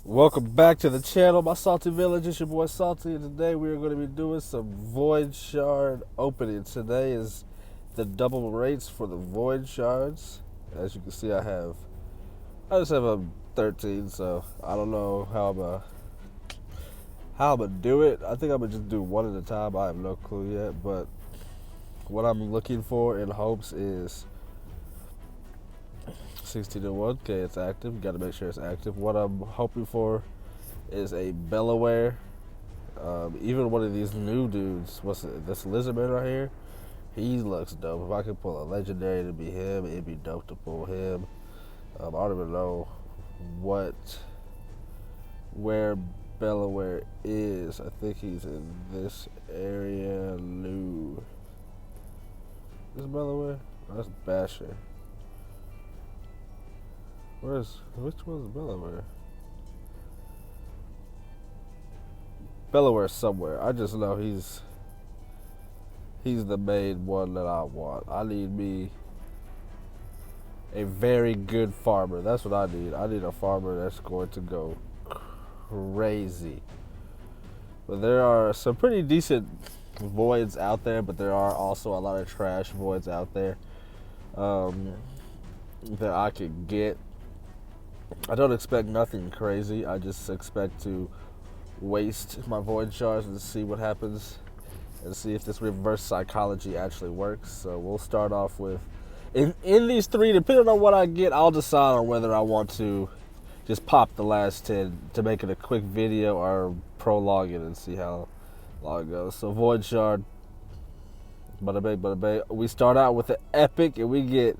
Welcome back to the channel, my Salty Village. It's your boy Salty, and today we are going to be doing some Void Shard opening. Today is the double rates for the Void Shards. As you can see, I just have a 13, so I don't know how I'm gonna do it. I think I'm gonna just do one at a time. I have no clue yet, but what I'm looking for in hopes is 16 and 1. Okay, it's active. Got to make sure it's active. What I'm hoping for is a Belaware. Even one of these new dudes, what's it, this Lizardman right here? He looks dope. If I could pull a legendary to be him, it'd be dope to pull him. I don't even know where Belaware is. I think he's in this area. New. Is Belaware? Oh, that's Basher. Which one's Belaware? Belaware somewhere. I just know he's the main one that I want. I need me a very good farmer. That's what I need. I need a farmer that's going to go crazy. But there are some pretty decent voids out there, but there are also a lot of trash voids out there that I could get. I don't expect nothing crazy. I just expect to waste my void shards and see what happens and see if this reverse psychology actually works. So we'll start off with, in these three, depending on what I get, I'll decide on whether I want to just pop the last 10 to make it a quick video or prolong it and see how long it goes. So Void Shard, bada bang, bada bang. We start out with the epic and we get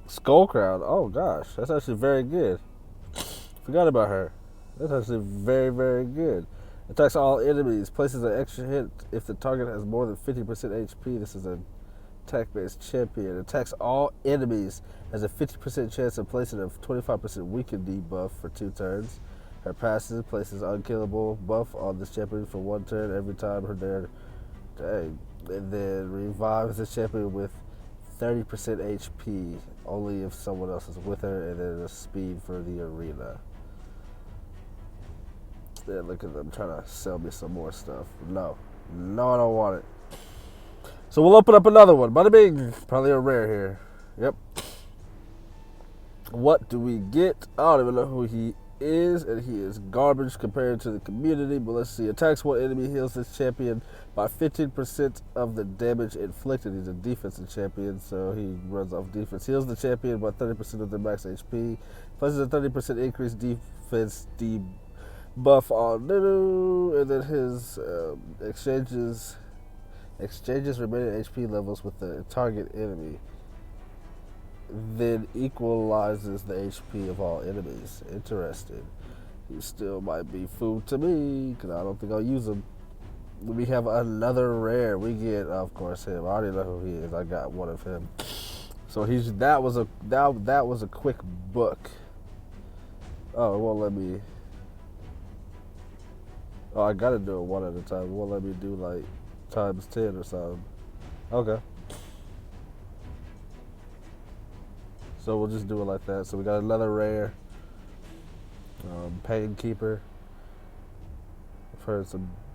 Skull Crown. Oh gosh, that's actually very good. Forgot about her. That's actually very, very good. Attacks all enemies. Places an extra hit if the target has more than 50% HP. This is an attack-based champion. Attacks all enemies. Has a 50% chance of placing a 25% weakened debuff for 2 turns. Her passive places unkillable buff on this champion for 1 turn every time her there. Dang. And then revives the champion with 30% HP only if someone else is with her, and then a speed for the arena. Yeah, look at them trying to sell me some more stuff. No, I don't want it. So we'll open up another one. Bada bing. Probably a rare here. Yep. What do we get? I don't even know who he is, and he is garbage compared to the community. But let's see. Attacks one enemy, heals this champion by 15% of the damage inflicted. He's a defensive champion, so he runs off defense. Heals the champion by 30% of their max HP. Places a 30% increased defense buff on Nunu, and then his exchanges remaining HP levels with the target enemy, then equalizes the HP of all enemies. Interesting. He still might be food to me because I don't think I'll use him. We have another rare. We get, of course, him. I already know who he is. I got one of him. So that was a quick book. Oh, it won't let me. Oh, I gotta do it one at a time. It won't let me do like times 10 or something. Okay. So we'll just do it like that. So we got another rare. Pain Keeper.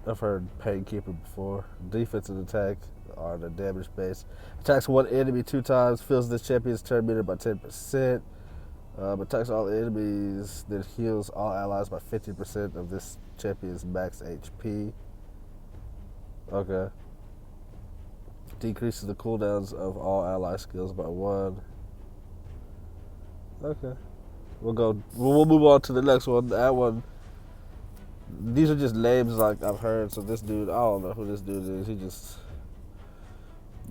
I've heard Pain Keeper before. Defense and attack are the damage base. Attacks one enemy 2 times. Fills this champion's turn meter by 10%. Attacks all enemies, then heals all allies by 50% of this champion's max HP. Okay. Decreases the cooldowns of all ally skills by 1. Okay. We'll move on to the next one. That one, these are just names like I've heard. So this dude, I don't know who this dude is. He just,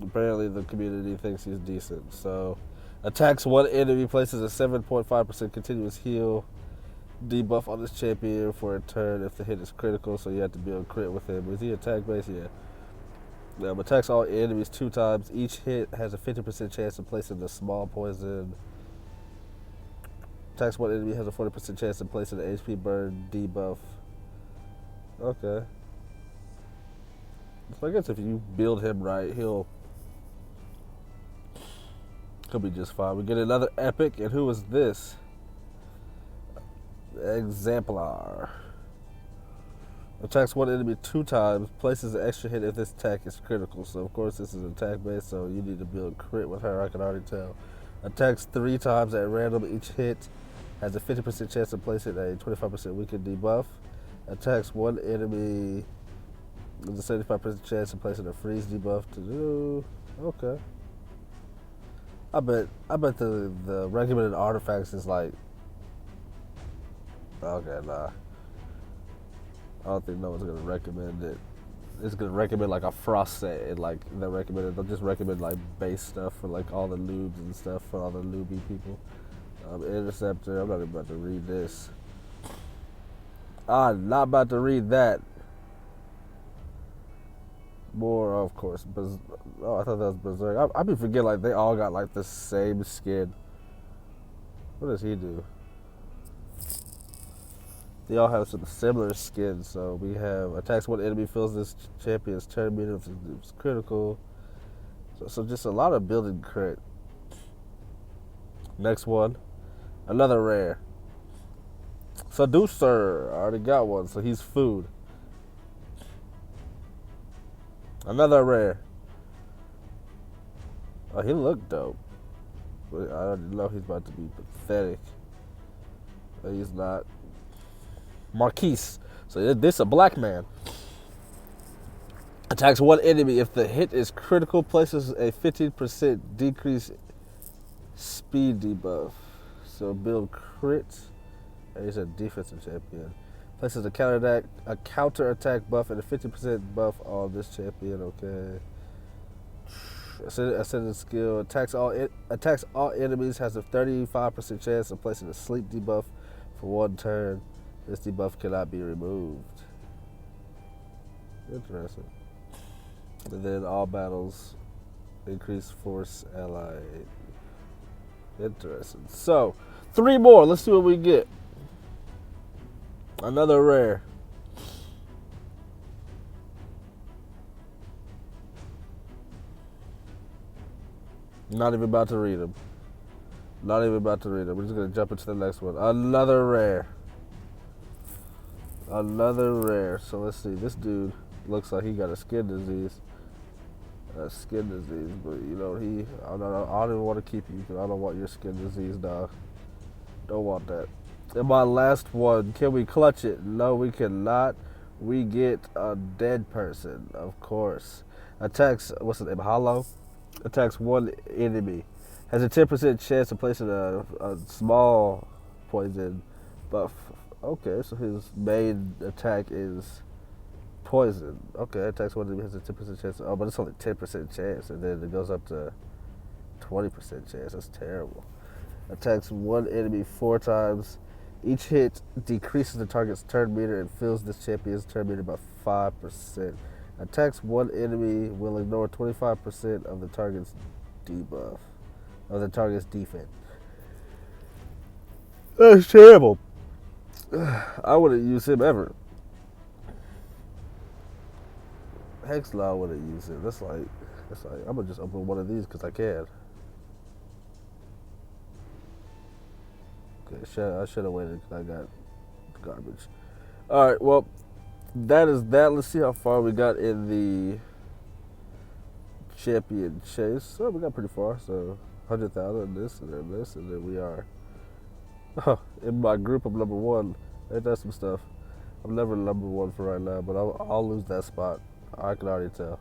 apparently the community thinks he's decent. So attacks one enemy, places a 7.5% continuous heal debuff on this champion for a turn if the hit is critical, so you have to build crit with him. Is he attack based? Yeah. Attacks all enemies 2 times. Each hit has a 50% chance of placing a small poison. Attacks one enemy has a 40% chance of placing an HP burn debuff. Okay. So I guess if you build him right, he'll be just fine. We get another epic, and who is this? Exemplar. Attacks one enemy 2 times, places an extra hit if this attack is critical. So, of course, this is attack based, so you need to build crit with her, I can already tell. Attacks 3 times at random. Each hit has a 50% chance of placing a 25% weakened debuff. Attacks one enemy with a 75% chance of placing a freeze debuff to do. Okay. I bet the recommended artifacts is like. Okay, nah. I don't think no one's gonna recommend it. It's gonna recommend like a frost set and like they'll just recommend like base stuff for like all the lubes and stuff for all the lubey people. Interceptor, I'm not even about to read this. I'm not about to read that. More, of course. Oh, I thought that was Berserk. I be forgetting like they all got like the same skin. What does he do? They all have some similar skin. So we have attacks one enemy, fills this champion's turn meter if it's critical. So just a lot of building crit. Next one, another rare. Seducer, I already got one, so he's food. Another rare. Oh, he looked dope. But I already know he's about to be pathetic. But he's not. Marquise. So this a black man. Attacks one enemy. If the hit is critical, places a 15% decrease speed debuff. So build crit. And he's a defensive champion. Places a counter attack buff and a 50% buff on this champion. Okay. Ascendant skill attacks all enemies. Has a 35% chance of placing a sleep debuff for 1 turn. This debuff cannot be removed. Interesting. And then all battles increase force allied. Interesting. So 3 more. Let's see what we get. Another rare. Not even about to read them. Not even about to read them. We're just going to jump into the next one. Another rare. Another rare. So let's see. This dude looks like he got a skin disease. But you know, I don't even want to keep you because I don't want your skin disease, dog. Don't want that. And my last one, can we clutch it? No, we cannot. We get a dead person, of course. Attacks, what's his name, Hollow? Attacks one enemy. Has a 10% chance of placing a small poison buff. Okay, so his main attack is poison. Okay, attacks one enemy has a 10% chance. Oh, but it's only 10% chance, and then it goes up to 20% chance. That's terrible. Attacks one enemy 4 times. Each hit decreases the target's turn meter and fills this champion's turn meter by 5%. Attacks one enemy will ignore 25% of the target's debuff, of the target's defense. That's terrible. I wouldn't use him ever. Hexlaw wouldn't use him. That's like I'm gonna just open one of these because I can. Okay, I should have waited because I got garbage. All right, well, that is that. Let's see how far we got in the champion chase. So we got pretty far. So 100,000, this, and then we are in my group. I'm number 1. Ain't that some stuff? I'm never number 1 for right now, but I'll lose that spot. I can already tell.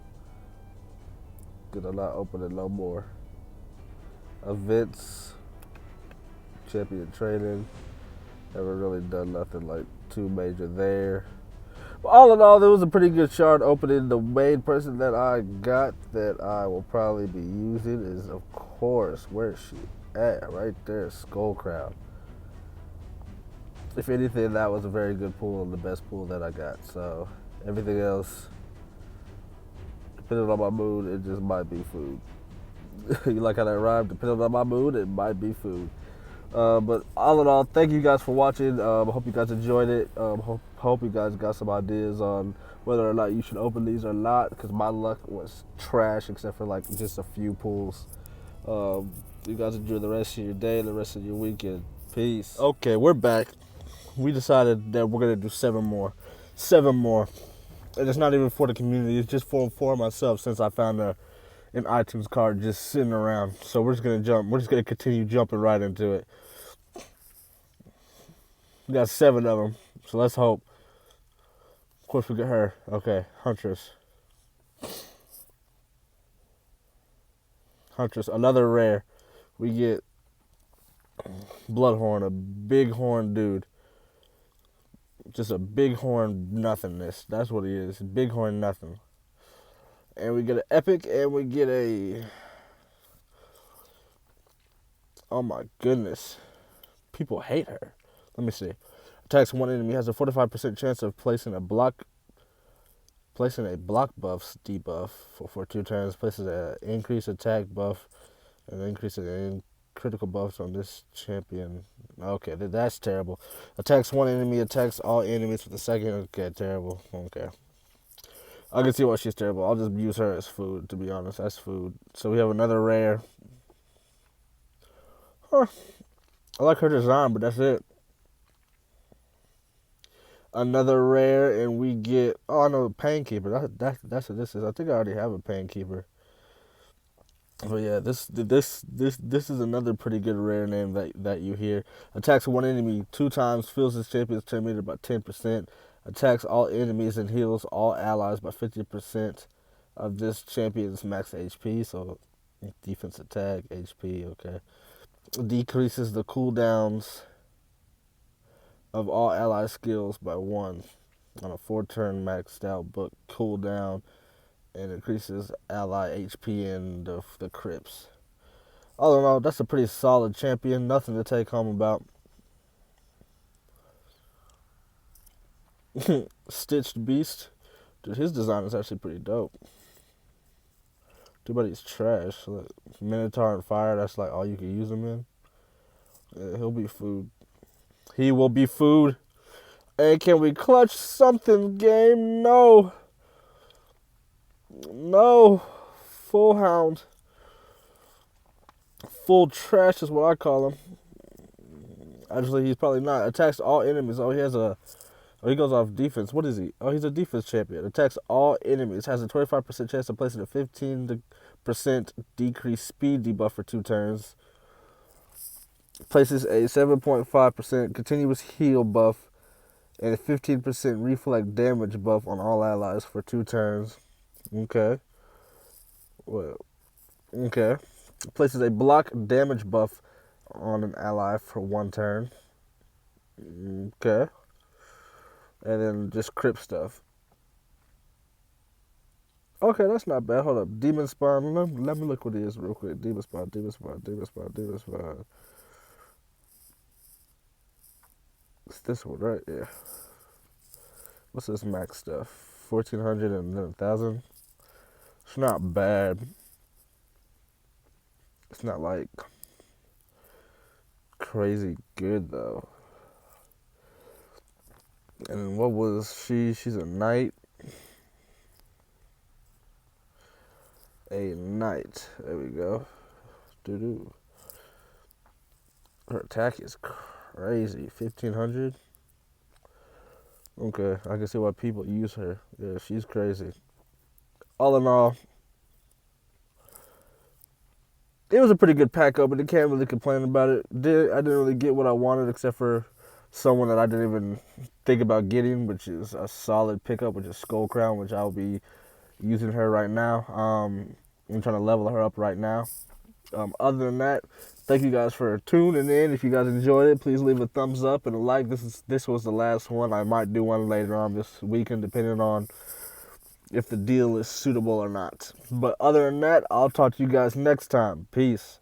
Because I'm not opening no more. Events. Champion training. Never really done nothing like too major there. But all in all, there was a pretty good shard opening. The main person that I got that I will probably be using is, of course, where is she at? Right there, Skull Crown. If anything, that was a very good pool and the best pool that I got. So everything else, depending on my mood, it just might be food. You like how that rhymed? Depending on my mood, it might be food. But all in all, thank you guys for watching. I hope you guys enjoyed it. Hope you guys got some ideas on whether or not you should open these or not, because my luck was trash except for like just a few pools. You guys enjoy the rest of your day and the rest of your weekend. Peace. Okay, we're back. we decided that we're gonna do 7 more. 7 more. And it's not even for the community, it's just for myself, since I found an iTunes card just sitting around. So we're just gonna continue jumping right into it. We got 7 of them, so let's hope. Of course we get her. Okay, Huntress. Another rare. We get Bloodhorn, a big horn dude. Just a big horn nothingness. That's what he is. Big horn nothing. And we get an epic, and we get a... Oh my goodness. People hate her. Let me see. Attacks one enemy, has a 45% chance of placing a block buff debuff for 2 turns. Places an increased attack buff and increases in critical buffs on this champion. Okay, that's terrible. Attacks one enemy, attacks all enemies with the second. Okay, terrible. Okay. I can see why she's terrible. I'll just use her as food, to be honest. That's food. So we have another rare. Huh. I like her design, but that's it. Another rare, and we get... Oh, I know, Painkeeper. That's what this is. I think I already have a Painkeeper. But yeah, this is another pretty good rare name that you hear. Attacks one enemy 2 times, fills his champion's turn meter by 10%. Attacks all enemies and heals all allies by 50% of this champion's max HP. So defense, attack, HP, okay. Decreases the cooldowns of all ally skills by 1 on a 4-turn maxed out book cooldown, and increases ally HP and the Crips. All in all, that's a pretty solid champion. Nothing to take home about. Stitched Beast. Dude, his design is actually pretty dope. Too bad he's trash. Like, Minotaur and Fire, that's like all you can use him in. Yeah, he'll be food. He will be food. And can we clutch something, game? No. No. Full hound. Full trash is what I call him. Actually, he's probably not. Attacks all enemies. Oh, he has a... Oh, he goes off defense. What is he? Oh, he's a defense champion. Attacks all enemies. Has a 25% chance of placing a 15% decreased speed debuff for 2 turns. Places a 7.5% continuous heal buff and a 15% reflect damage buff on all allies for 2 turns. Okay. Well, okay. Places a block damage buff on an ally for 1 turn. Okay. And then just crypt stuff. Okay, that's not bad. Hold up. Demon Spawn. Let me look what it is real quick. Demon Spawn. It's this one, right? Yeah. What's this max stuff? 1,400 and then 1,000. It's not bad. It's not like crazy good though. And what was she? She's a knight. A knight. There we go. Doo-doo. Her attack is crazy. 1,500. Okay, I can see why people use her. Yeah, she's crazy. All in all, it was a pretty good pack open. I can't really complain about it. I didn't really get what I wanted except for someone that I didn't even think about getting, which is a solid pickup, which is Skull Crown, which I'll be using her right now. I'm trying to level her up right now. Other than that, thank you guys for tuning in. If you guys enjoyed it, please leave a thumbs up and a like. This was the last one. I might do one later on this weekend, depending on if the deal is suitable or not. But other than that, I'll talk to you guys next time. Peace.